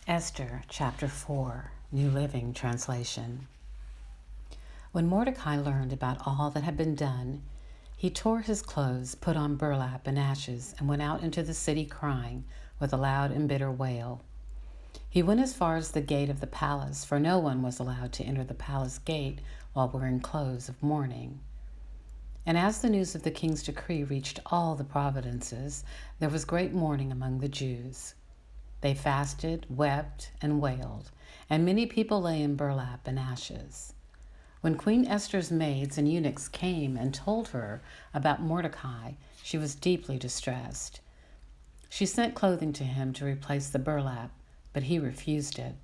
Esther, Chapter 4, New Living Translation. When Mordecai learned about all that had been done, he tore his clothes, put on burlap and ashes, and went out into the city crying with a loud and bitter wail. He went as far as the gate of the palace, for no one was allowed to enter the palace gate while wearing clothes of mourning. And as the news of the king's decree reached all the provinces, there was great mourning among the Jews. They fasted, wept, and wailed, and many people lay in burlap and ashes. When Queen Esther's maids and eunuchs came and told her about Mordecai, she was deeply distressed. She sent clothing to him to replace the burlap, but he refused it.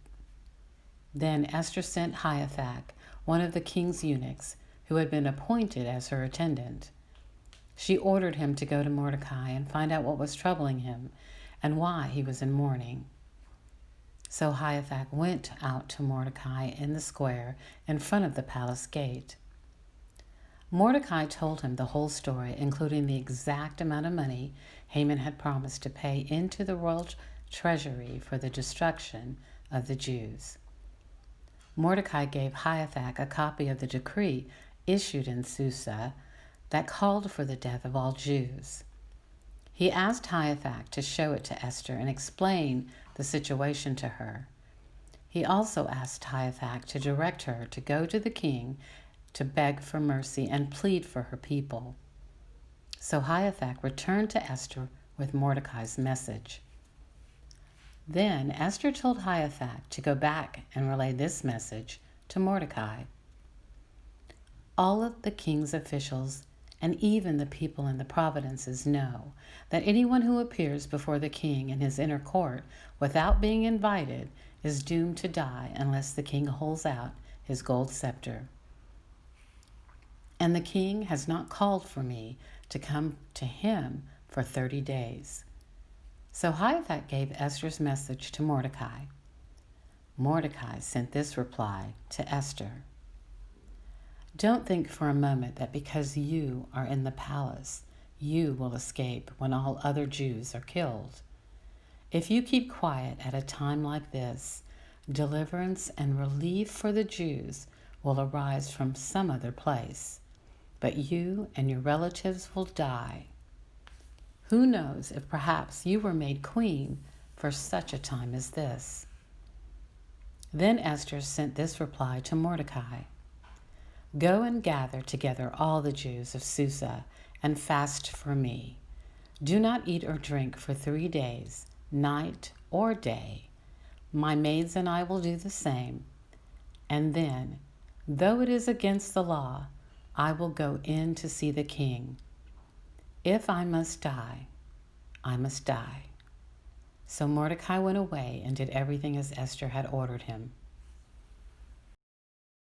Then Esther sent Hathach, one of the king's eunuchs, who had been appointed as her attendant. She ordered him to go to Mordecai and find out what was troubling him and why he was in mourning. So Hathach went out to Mordecai in the square in front of the palace gate. Mordecai told him the whole story, including the exact amount of money Haman had promised to pay into the royal treasury for the destruction of the Jews. Mordecai gave Hathach a copy of the decree issued in Susa that called for the death of all Jews. He asked Hathach to show it to Esther and explain the situation to her. He also asked Hathach to direct her to go to the king to beg for mercy and plead for her people. So Hathach returned to Esther with Mordecai's message. Then Esther told Hathach to go back and relay this message to Mordecai. All of the king's officials and even the people in the provinces know that anyone who appears before the king in his inner court without being invited is doomed to die unless the king holds out his gold scepter. And the king has not called for me to come to him for 30 days. So Hathach gave Esther's message to Mordecai. Mordecai sent this reply to Esther. Don't think for a moment that because you are in the palace, you will escape when all other Jews are killed. If you keep quiet at a time like this, deliverance and relief for the Jews will arise from some other place, but you and your relatives will die. Who knows if perhaps you were made queen for such a time as this? Then Esther sent this reply to Mordecai. Go and gather together all the Jews of Susa and fast for me. Do not eat or drink for 3 days, night or day. My maids and I will do the same. And then, though it is against the law, I will go in to see the king. If I must die, I must die. So Mordecai went away and did everything as Esther had ordered him.